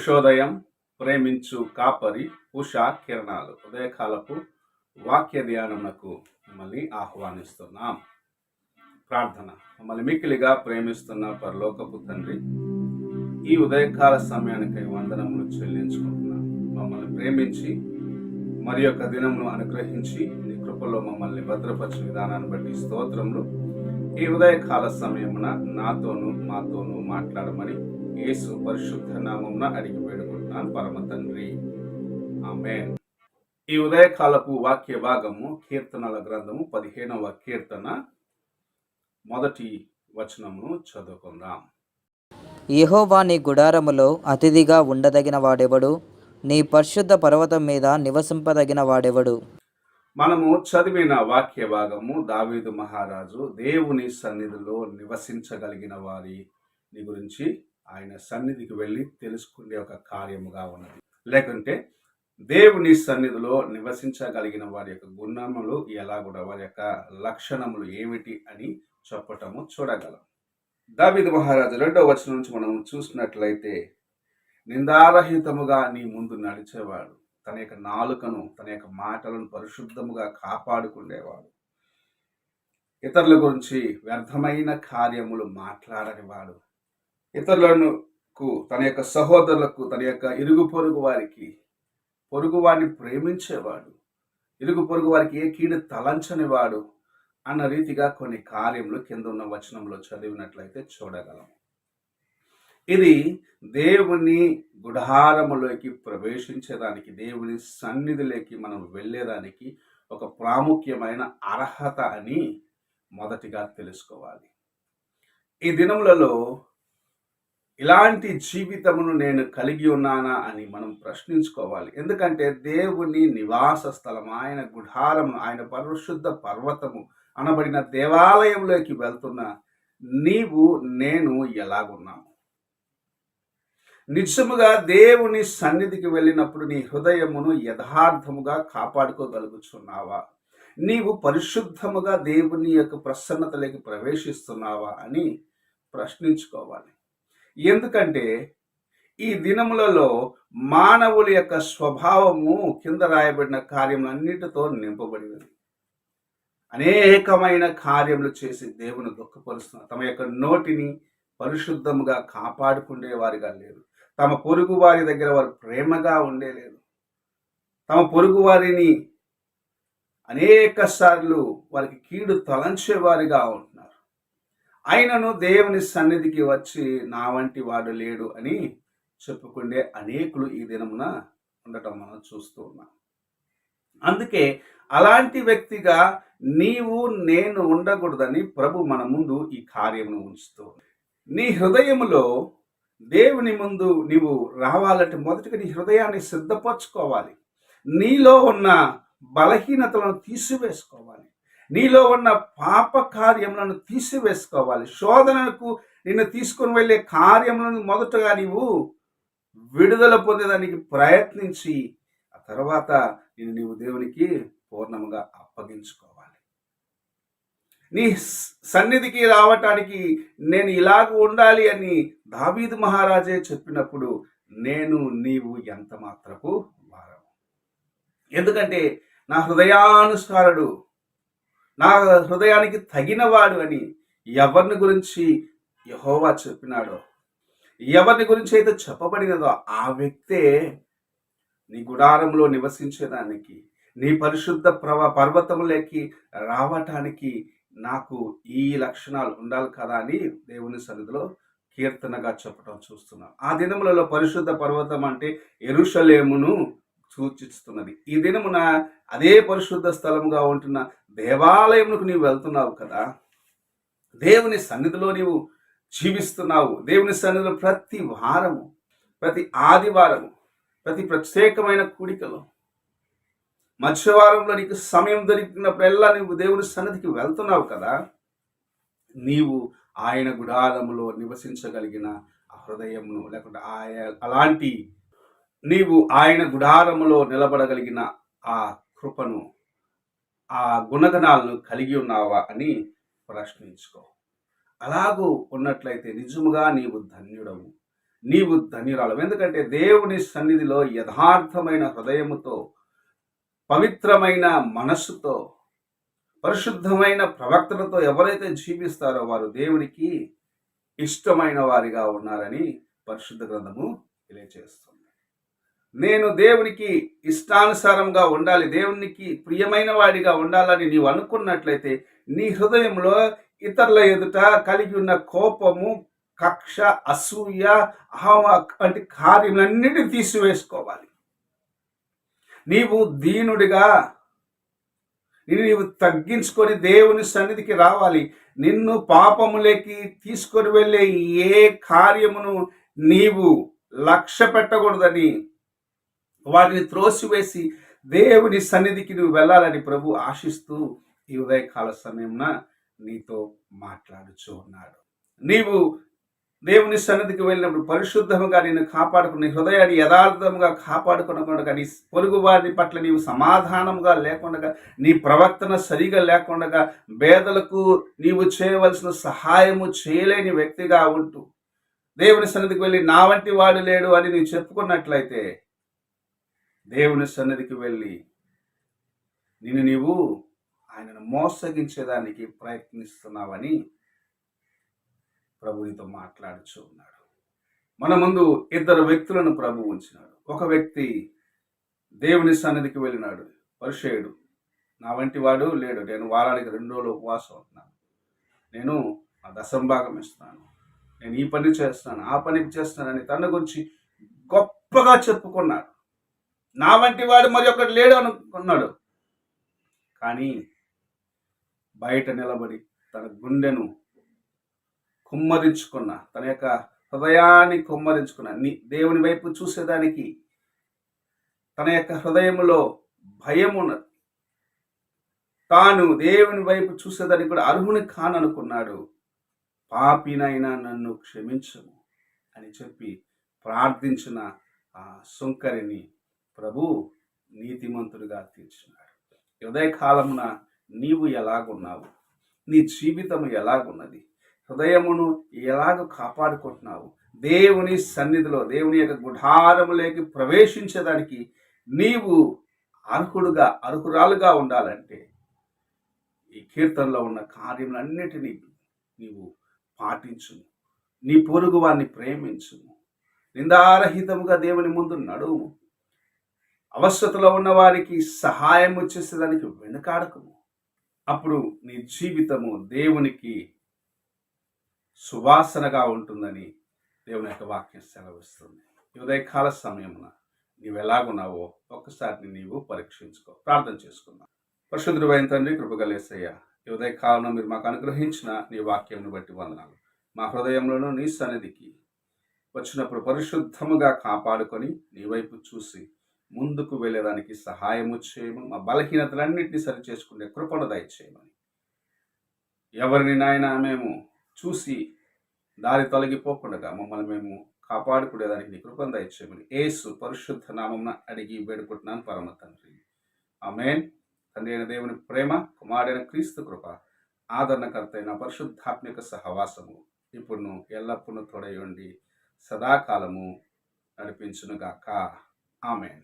ఉషోదయం ప్రేమించు కాపరి ఉషా కిరణాలు ఉదయకాలపు వాక్య ధ్యానమునకు మిమ్మల్ని ఆహ్వానిస్తున్నాం. ప్రార్థన. మమ్మల్ని మిక్కిలిగా ప్రేమిస్తున్న పరలోకపు తండ్రి, ఈ ఉదయకాల సమయానికై వందనములు చెల్లించుకుంటున్నాం. మమ్మల్ని ప్రేమించి మరి యొక్క దినమును అనుగ్రహించి నీ కృపలో మమ్మల్ని భద్రపరిచిన విధానాన్ని బట్టి స్తోత్రములు. ఈ ఉదయకాల సమయమున నాతోనూ మాతోనూ మాట్లాడమని యేసు పరిశుద్ధ నామమున అడిగి వేడుకుంటున్నాను పరమ తండ్రి, ఆమేన్. ఈ ఉదయకాలపు వాక్య భాగము కీర్తనల గ్రంథము 15వ కీర్తన మొదటి వచనమును చదువుకుందాం. యెహోవా నీ గుడారములో అతిథిగా ఉండదగిన వాడెవడు? నీ పరిశుద్ధ పర్వతం మీద నివసింపదగిన వాడెవడు? మనము చదివిన వాక్య భాగము దావీదు మహారాజు దేవుని సన్నిధిలో నివసించగలిగిన వారిని గురించి ఆయన సన్నిధికి వెళ్ళి తెలుసుకునే ఒక కార్యముగా ఉన్నది. లేకుంటే దేవుని సన్నిధిలో నివసించగలిగిన వారి యొక్క గుణములు ఎలాగుండా, వారి యొక్క లక్షణములు ఏమిటి అని చెప్పటము చూడగలం. దావీదు మహారాజు 2వ వచనం నుంచి మనం చూసినట్లయితే, నిందారహితముగా నీ ముందు నడిచేవాడు, తన యొక్క నాలుకను తన యొక్క మాటలను పరిశుద్ధముగా కాపాడుకునేవాడు, ఇతరుల గురించి వ్యర్థమైన కార్యములు మాట్లాడని వాడు, ఇతరులకు తన యొక్క సహోదరులకు తన యొక్క ఇరుగు పొరుగు వారికి పొరుగు వారిని ప్రేమించేవాడు, ఇరుగు పొరుగు వారికి ఏ కీడు తలంచని వాడు అన్న రీతిగా కొన్ని కార్యములు కింద ఉన్న వచనంలో చదివినట్లయితే చూడగలం. ఇది దేవుని గుడారములోకి ప్రవేశించేదానికి, దేవుని సన్నిధిలోకి మనం వెళ్ళేదానికి ఒక ప్రాముఖ్యమైన అర్హత అని మొదటిగా తెలుసుకోవాలి. ఈ దినములలో ఇలాంటి జీవితమును నేను కలిగి ఉన్నానా అని మనం ప్రశ్నించుకోవాలి. ఎందుకంటే దేవుని నివాస స్థలం, ఆయన గుడారము, ఆయన పరిశుద్ధ పర్వతము అనబడిన దేవాలయంలోకి వెళ్తున్న నీవు నేను ఎలాగున్నాము? నిజముగా దేవుని సన్నిధికి వెళ్ళినప్పుడు నీ హృదయమును యథార్థముగా కాపాడుకోగలుగుతున్నావా? నీవు పరిశుద్ధముగా దేవుని యొక్క ప్రసన్నతలోకి ప్రవేశిస్తున్నావా అని ప్రశ్నించుకోవాలి. ఎందుకంటే ఈ దినములలో మానవుల యొక్క స్వభావము కింద రాయబడిన కార్యములన్నిటితో నింపబడినది. అనేకమైన కార్యములు చేసి దేవుని దుఃఖపరుస్తున్నారు. తమ యొక్క నోటిని పరిశుద్ధముగా కాపాడుకునే వారిగా లేరు. తమ పొరుగు వారి దగ్గర వారు ప్రేమగా ఉండేలేదు. తమ పొరుగు వారిని అనేక సార్లు వారికి కీడు తలంచేవారిగా ఉంటున్నారు. అయినను దేవుని సన్నిధికి వచ్చి నా వంటి వాడు లేడు అని చెప్పుకునే అనేకులు ఈ దినమున ఉండటం మనం చూస్తూ ఉన్నాం. అందుకే అలాంటి వ్యక్తిగా నీవు నేను ఉండకూడదని ప్రభు మన ముందు ఈ కార్యమును ఉంచుతూ, నీ హృదయములో దేవుని ముందు నీవు రావాలంటే మొదటిగా నీ హృదయాన్ని సిద్ధపరచుకోవాలి. నీలో ఉన్న బలహీనతలను తీసివేసుకోవాలి. నీలో ఉన్న పాప కార్యములను తీసివేసుకోవాలి. శోధనకు నిన్ను తీసుకొని వెళ్ళే కార్యములను మొదటగా నీవు విడుదల పొందేదానికి ప్రయత్నించి ఆ తర్వాత నీవు దేవునికి పూర్ణముగా అప్పగించుకోవాలి. నీ సన్నిధికి రావటానికి నేను ఇలాగ ఉండాలి అని దావీదు మహారాజే చెప్పినప్పుడు నేను నీవు ఎంత మాత్రపు వారము. ఎందుకంటే నా హృదయానుసారుడు, నా హృదయానికి తగినవాడు అని ఎవరిని గురించి యెహోవా చెప్పినాడో, ఎవరిని గురించి అయితే చెప్పబడినదో ఆ వ్యక్తే నీ గుడారంలో నివసించేదానికి, నీ పరిశుద్ధ పర్వతములోకి రావటానికి నాకు ఈ లక్షణాలు ఉండాలి కదా అని దేవుని సన్నిధిలో కీర్తనగా చెప్పడం చూస్తున్నాం. ఆ దినములలో పరిశుద్ధ పర్వతం అంటే యెరూషలేమును సూచిస్తున్నది. ఈ దినమున అదే పరిశుద్ధ స్థలముగా ఉంటున్న దేవాలయమునకు నీవు వెళ్తున్నావు కదా. దేవుని సన్నిధిలో నీవు జీవిస్తున్నావు. దేవుని సన్నిధిలో ప్రతి వారము, ప్రతి ఆదివారము, ప్రతి ప్రత్యేకమైన కూడికలో, మధ్యవారంలో నీకు సమయం దొరికినప్పుడల్లా నీవు దేవుని సన్నిధికి వెళ్తున్నావు కదా. నీవు ఆయన గుడారములో నివసించగలిగిన ఆ హృదయమును, లేకుంటే అలాంటి నీవు ఆయన గుడారములో నిలబడగలిగిన ఆ కృపను, ఆ గుణగణాలను కలిగి ఉన్నావా అని ప్రశ్నించుకో. అలాగూ ఉన్నట్లయితే నిజముగా నీవు ధన్యుడవు. నీవు ధన్యురాలు. ఎందుకంటే దేవుని సన్నిధిలో యథార్థమైన హృదయముతో, పవిత్రమైన మనస్సుతో, పరిశుద్ధమైన ప్రవక్తలతో ఎవరైతే జీవిస్తారో వారు దేవునికి ఇష్టమైన వారిగా ఉన్నారని పరిశుద్ధ గ్రంథము తెలియజేస్తుంది. నేను దేవునికి ఇష్టానుసారంగా ఉండాలి, దేవునికి ప్రియమైన వాడిగా ఉండాలని నీవు అనుకున్నట్లయితే నీ హృదయంలో ఇతరుల ఎదుట కలిగి ఉన్న కోపము, కక్ష, అసూయ, అహం వంటి కార్యములన్నిటిని తీసివేసుకోవాలి. నీవు దీనుడిగా నీవు తగ్గించుకొని దేవుని సన్నిధికి రావాలి. నిన్ను పాపములోకి తీసుకొని వెళ్ళే ఏ కార్యమును నీవు లక్ష్య పెట్టకూడదని, వాటిని త్రోసివేసి దేవుని సన్నిధికి నువ్వు వెళ్ళాలని ప్రభు ఆశిస్తూ ఈ ఉదయకాల సమయంన నీతో మాట్లాడుచూ ఉన్నాడు. నీవు దేవుని సన్నిధికి వెళ్ళినప్పుడు పరిశుద్ధముగా నిన్ను కాపాడుకుని హృదయాన్ని యథార్థముగా కాపాడుకునకుండా, నీ పొరుగు వారి పట్ల నీవు సమాధానముగా లేకుండా, నీ ప్రవర్తన సరిగా లేకుండా, పేదలకు నీవు చేయవలసిన సహాయము చేయలేని వ్యక్తిగా ఉంటూ దేవుని సన్నిధికి వెళ్ళి నా వంటి వాడు లేడు అని నీవు చెప్పుకున్నట్లయితే దేవుని సన్నిధికి వెళ్ళి నీవు ఆయనను మోసగించేదానికి ప్రయత్నిస్తున్నావని ప్రభు నీతో మాట్లాడుచూ ఉన్నాడు. మన ముందు ఇద్దరు వ్యక్తులను ప్రభు ఉంచినాడు. ఒక వ్యక్తి దేవుని సన్నిధికి వెళ్ళినాడు, పరిసయ్యుడు. నా వంటి వాడు లేడు, నేను వారానికి 2 రోజులు ఉపవాసం ఉంటున్నాను, నేను ఆ దశంభాగం ఇస్తున్నాను, నేను ఈ పని చేస్తున్నాను, ఆ పని చేస్తున్నానని తన గురించి గొప్పగా చెప్పుకున్నాడు. నా వంటి వాడు మరి ఒకటి లేడు అనుకున్నాడు. కానీ బయట నిలబడి తన గుండెను కుమ్మరించుకున్న, తన యొక్క హృదయాన్ని కుమ్మరించుకున్న, దేవుని వైపు చూసేదానికి తన యొక్క హృదయంలో భయం ఉన్నది. తాను దేవుని వైపు చూసేదానికి కూడా అర్హుని కాననుకున్నాడు. పాపినైనా నన్ను క్షమించము అని చెప్పి ప్రార్థించిన ఆ సుంకరిని ప్రభు నీతిమంతుడిగా తీర్చినాడు. ఉదయకాలమున నీవు ఎలాగున్నావు? నీ జీవితం ఎలాగున్నది? హృదయమును ఎలాగ కాపాడుకుంటున్నావు? దేవుని సన్నిధిలో, దేవుని యొక్క గుడారములోకి ప్రవేశించడానికి నీవు అర్హురాలుగా ఉండాలంటే ఈ కీర్తనలో ఉన్న కార్యములన్నిటినీ నీవు పాటించుము. నీ పొరుగు వారిని ప్రేమించుము. నిందారహితముగా దేవుని ముందు నడుము. అవసరతలో ఉన్న వారికి సహాయం చేసేదానికి వెనుకాడకము. అప్పుడు నీ జీవితము దేవునికి సువాసనగా ఉంటుందని దేవుని యొక్క వాక్యం సెలవిస్తుంది. ఈ ఉదయకాల సమయమున నీవు ఎలాగున్నావో ఒక్కసారి నీవు పరీక్షించుకో. ప్రార్థన చేసుకుందాం. పరిశుద్ధుడైన తండ్రి, కృపగల యేసయ్య, ఈ ఉదయకాలంలో మీరు మాకు అనుగ్రహించిన నీ వాక్యంను బట్టి వందనాలు. మా హృదయంలోనూ నీ సన్నిధికి వచ్చినప్పుడు పరిశుద్ధముగా కాపాడుకొని నీ వైపు చూసి ముందుకు వెళ్ళేదానికి సహాయము చేయము. మా బలహీనతలన్నింటినీ సరి చేసుకునే కృపను దయచేయమని, ఎవరిని నాయన మేము చూసి దారి తొలగిపోకుండా మమ్మల్ని మేము కాపాడుకునేదానికి నీ కృపను దయచేయమని యేసు పరిశుద్ధ నామమున అడిగి వేడుకుంటున్నాను పరమ తండ్రి, ఆమేన్. తండ్రి అయిన దేవుని ప్రేమ, కుమారుడైన క్రీస్తు కృప, ఆదరణకర్త అయిన పరిశుద్ధాత్మిక సహవాసము ఇప్పుడు ఎల్లప్పుడూ తోడై ఉండి సదాకాలము నడిపించునుగాక. ఆమేన్.